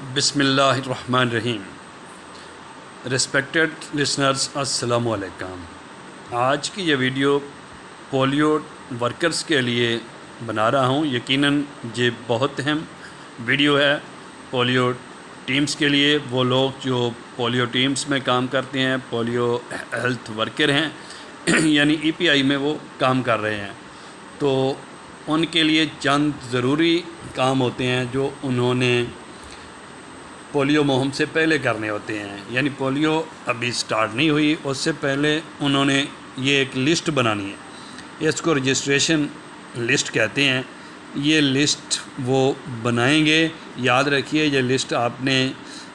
बिस्मिल्लाहिर्रहमानिर्रहीम। Respected listeners, अस्सलामु अलैकुम। आज की ये वीडियो पोलियो वर्कर्स के लिए बना रहा हूँ। यकीनन ये बहुत अहम वीडियो है पोलियो टीम्स के लिए। वो लोग जो पोलियो टीम्स में काम करते हैं, पोलियो हेल्थ वर्कर हैं यानी ईपीआई में वो काम कर रहे हैं, तो उनके लिए चंद ज़रूरी काम होते हैं जो उन्होंने पोलियो मुहिम से पहले करने होते हैं। यानी पोलियो अभी स्टार्ट नहीं हुई, उससे पहले उन्होंने ये एक लिस्ट बनानी है। इसको रजिस्ट्रेशन लिस्ट कहते हैं। ये लिस्ट वो बनाएंगे। याद रखिए, ये लिस्ट आपने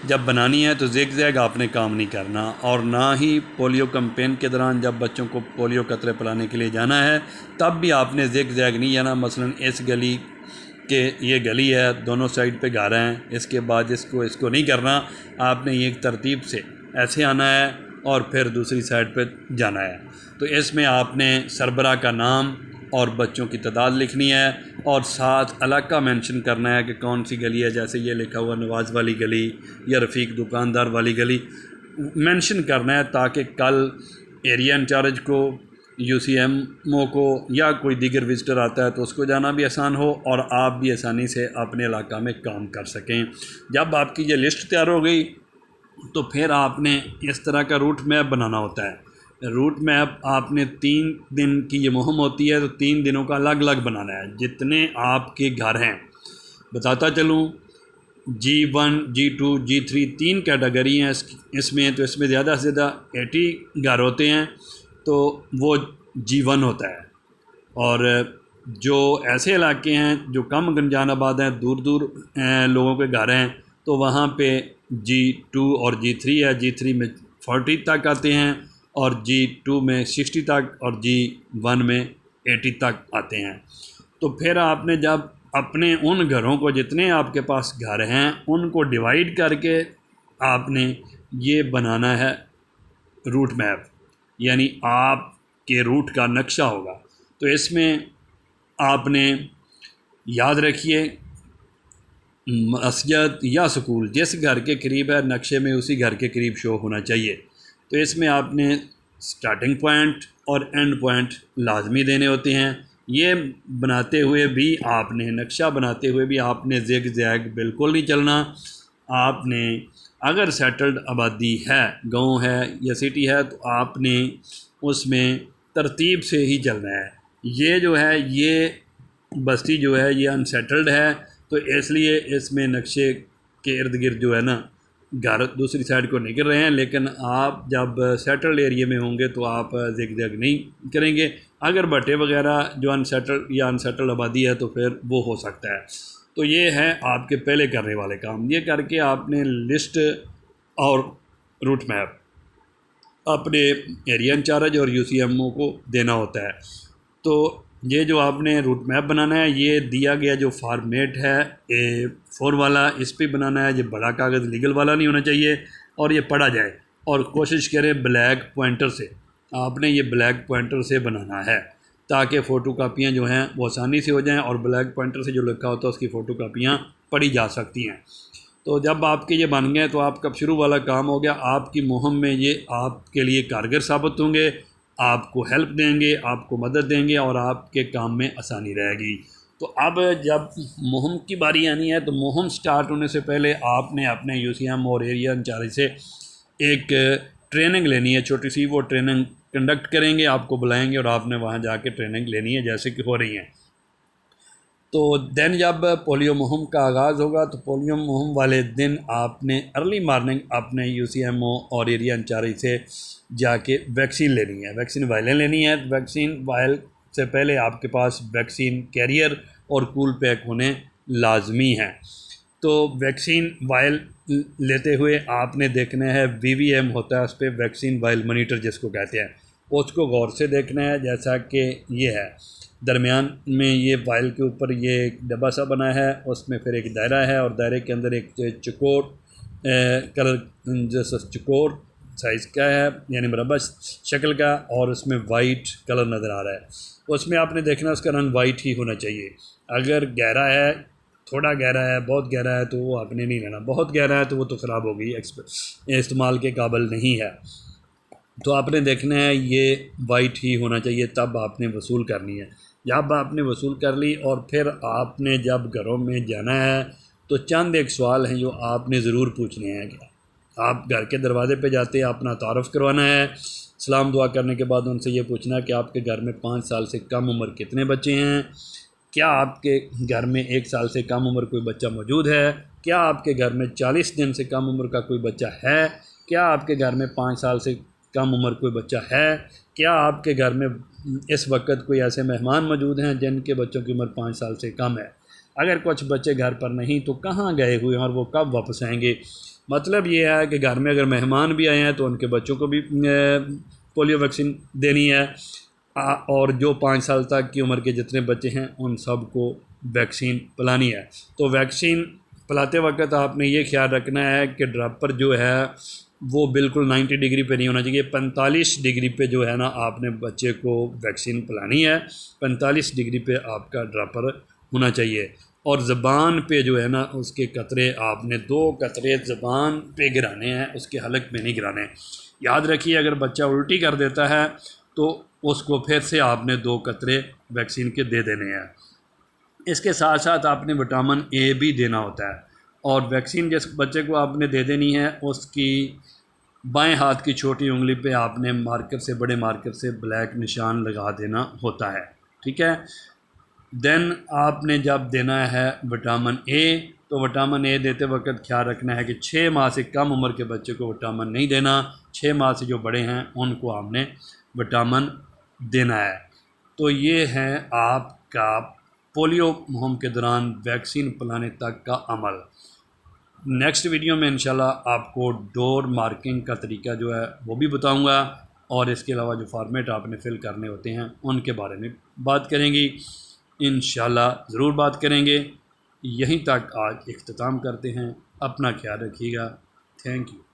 जब बनानी है तो ज़िग ज़ैग आपने काम नहीं करना, और ना ही पोलियो कैंपेन के दौरान जब बच्चों को पोलियो कतरे पिलाने के लिए जाना है तब भी आपने ज़िग ज़ैग नहीं जाना। मसलन इस गली कि ये गली है, दोनों साइड पे घर हैं, इसके बाद इसको नहीं करना। आपने एक तरतीब से ऐसे आना है और फिर दूसरी साइड पे जाना है। तो इसमें आपने सरबरा का नाम और बच्चों की तादाद लिखनी है, और साथ इलाका मेंशन करना है कि कौन सी गली है। जैसे ये लिखा हुआ नवाज़ वाली गली या रफ़ीक दुकानदार वाली गली मेंशन करना है, ताकि कल एरिया इंचार्ज को, यूसीएमओ को या कोई दीगर विजिटर आता है तो उसको जाना भी आसान हो और आप भी आसानी से अपने इलाका में काम कर सकें। जब आपकी ये लिस्ट तैयार हो गई तो फिर आपने इस तरह का रूट मैप बनाना होता है। रूट मैप आपने 3 दिन की ये मुहिम होती है, तो 3 दिनों का अलग अलग बनाना है। जितने आपके घर हैं, बताता चलूँ, G1, G2, G3 3 कैटेगरी हैं इसमें। तो इसमें ज़्यादा से ज़्यादा 80 घर होते हैं, तो वो G1 होता है। और जो ऐसे इलाके हैं जो कम गंजान आबाद हैं, दूर दूर लोगों के घर हैं, तो वहाँ पे G2 और G3 है। G3 में 40 तक आते हैं, और G2 में 60 तक, और G1 में 80 तक आते हैं। तो फिर आपने जब अपने उन घरों को, जितने आपके पास घर हैं, उनको डिवाइड करके आपने ये बनाना है रूट मैप, यानी आपके रूट का नक्शा होगा। तो इसमें आपने याद रखिए, मस्जिद या स्कूल जिस घर के करीब है नक्शे में उसी घर के करीब शो होना चाहिए। तो इसमें आपने स्टार्टिंग पॉइंट और एंड पॉइंट लाजमी देने होते हैं। ये बनाते हुए भी आपने, नक्शा बनाते हुए भी आपने ज़िग ज़ैग बिल्कुल नहीं चलना। आपने, अगर सेटल्ड आबादी है, गांव है या सिटी है, तो आपने उसमें तरतीब से ही चलना है। ये जो है, ये बस्ती जो है ये अनसेटल्ड है, तो इसलिए इसमें नक्शे के इर्द गिर्द जो है ना, घर दूसरी साइड को निकल रहे हैं। लेकिन आप जब सेटल्ड एरिया में होंगे तो आप ज़िग ज़ैग नहीं करेंगे। अगर भट्टे वगैरह जो अनसेटल्ड आबादी है तो फिर वो हो सकता है। तो ये है आपके पहले करने वाले काम। ये करके आपने लिस्ट और रूट मैप अपने एरिया इंचार्ज और यूसीएमओ को देना होता है। तो ये जो आपने रूट मैप बनाना है, ये दिया गया जो फॉर्मेट है A4 वाला, इस पर बनाना है। ये बड़ा कागज़ लीगल वाला नहीं होना चाहिए, और ये पढ़ा जाए। और कोशिश करें ब्लैक पॉइंटर से, आपने ये ब्लैक पॉइंटर से बनाना है, ताकि फ़ोटो कापियाँ जो हैं वो आसानी से हो जाएं, और ब्लैक पॉइंटर से जो लिखा होता है उसकी फ़ोटो कापियाँ पढ़ी जा सकती हैं। तो जब आपके ये बन गए तो आपका शुरू वाला काम हो गया। आपकी मुहिम में ये आपके लिए कारगर साबित होंगे, आपको हेल्प देंगे, आपको मदद देंगे, और आपके काम में आसानी रहेगी। तो अब जब मुहिम की बारी आनी है, तो मुहिम स्टार्ट होने से पहले आपने अपने यूसीएम और एरिया इंचार्ज से एक ट्रेनिंग लेनी है, छोटी सी। वो ट्रेनिंग कंडक्ट करेंगे, आपको बुलाएंगे और आपने वहाँ जाके ट्रेनिंग लेनी है, जैसे कि हो रही हैं। तो देन जब पोलियो मुहिम का आगाज़ होगा, तो पोलियो मुहिम वाले दिन आपने अर्ली मॉर्निंग अपने यूसीएमओ और एरिया इंचार्ज से जाके वैक्सीन लेनी है, वैक्सीन वायलें लेनी है। वैक्सीन वायल से पहले आपके पास वैक्सीन कैरियर और कूल पैक होने लाजमी हैं। तो वैक्सीन वायल लेते हुए आपने देखना है, वीवीएम होता है उस पर, वैक्सीन वायल मॉनिटर जिसको कहते हैं, उसको गौर से देखना है। जैसा कि ये है, दरमियान में ये वायल के ऊपर ये एक डब्बा सा बना है, उसमें फिर एक दायरा है, और दायरे के अंदर एक चकोर कलर, जैसा चकोर साइज़ का है, यानी मुरब्बा शक्ल का, और उसमें वाइट कलर नज़र आ रहा है। उसमें आपने देखना उसका रंग वाइट ही होना चाहिए। अगर गहरा है थोड़ा गहरा है, बहुत गहरा है तो वो आपने नहीं लेना, बहुत गहरा है तो वो तो ख़राब हो गई, इस्तेमाल के काबिल नहीं है। तो आपने देखना है ये वाइट ही होना चाहिए, तब आपने वसूल करनी है। जब आपने वसूल कर ली और फिर आपने जब घरों में जाना है तो चंद एक सवाल हैं जो आपने ज़रूर पूछने हैं। कि आप घर के दरवाज़े पे जाते हैं, अपना तारुफ़ करवाना है, सलाम दुआ करने के बाद उनसे ये पूछना है कि आपके घर में 5 साल से कम उम्र कितने बच्चे हैं, क्या आपके घर में 1 साल से कम उम्र कोई बच्चा मौजूद है, क्या आपके घर में 40 दिन से कम उम्र का कोई बच्चा है, क्या आपके घर में 5 साल से कम उम्र कोई बच्चा है, क्या आपके घर में इस वक्त कोई ऐसे मेहमान मौजूद हैं जिनके बच्चों की उम्र 5 साल से कम है। अगर कुछ बच्चे घर पर नहीं तो कहाँ गए हुए हैं और वो कब वापस आएंगे। मतलब ये है कि घर में अगर मेहमान भी आए हैं तो उनके बच्चों को भी पोलियो वैक्सीन देनी है, और जो 5 साल तक की उम्र के जितने बच्चे हैं उन सब को वैक्सीन पिलानी है। तो वैक्सीन पिलाते वक्त आपने ये ख्याल रखना है कि ड्रॉपर जो है वो बिल्कुल 90 डिग्री पे नहीं होना चाहिए, 45 डिग्री पे जो है ना आपने बच्चे को वैक्सीन पिलानी है, 45 डिग्री पे आपका ड्रॉपर होना चाहिए। और ज़बान पे जो है ना उसके कतरे आपने 2 कतरे ज़बान पे गिराने हैं, उसके हलक में नहीं गिराने। याद रखिए अगर बच्चा उल्टी कर देता है तो उसको फिर से आपने 2 कतरे वैक्सीन के दे देने हैं। इसके साथ साथ आपने विटामिन ए भी देना होता है। और वैक्सीन जिस बच्चे को आपने दे देनी है उसकी बाएं हाथ की छोटी उंगली पे आपने मार्कर से, बड़े मार्कर से ब्लैक निशान लगा देना होता है, ठीक है। देन आपने जब देना है विटामिन ए, तो विटामिन ए देते वक्त ख्याल रखना है कि 6 माह से कम उम्र के बच्चे को विटामिन नहीं देना, 6 माह से जो बड़े हैं उनको आपने विटामिन देना है। तो ये है आपका पोलियो मुहिम के दौरान वैक्सीन पिलाने तक का अमल। नेक्स्ट वीडियो में इंशाल्लाह आपको डोर मार्किंग का तरीका जो है वो भी बताऊंगा, और इसके अलावा जो फॉर्मेट आपने फ़िल करने होते हैं उनके बारे में बात करेंगी। इंशाल्लाह ज़रूर बात करेंगे। यहीं तक आज इख्तिताम करते हैं। अपना ख्याल रखिएगा। Thank you.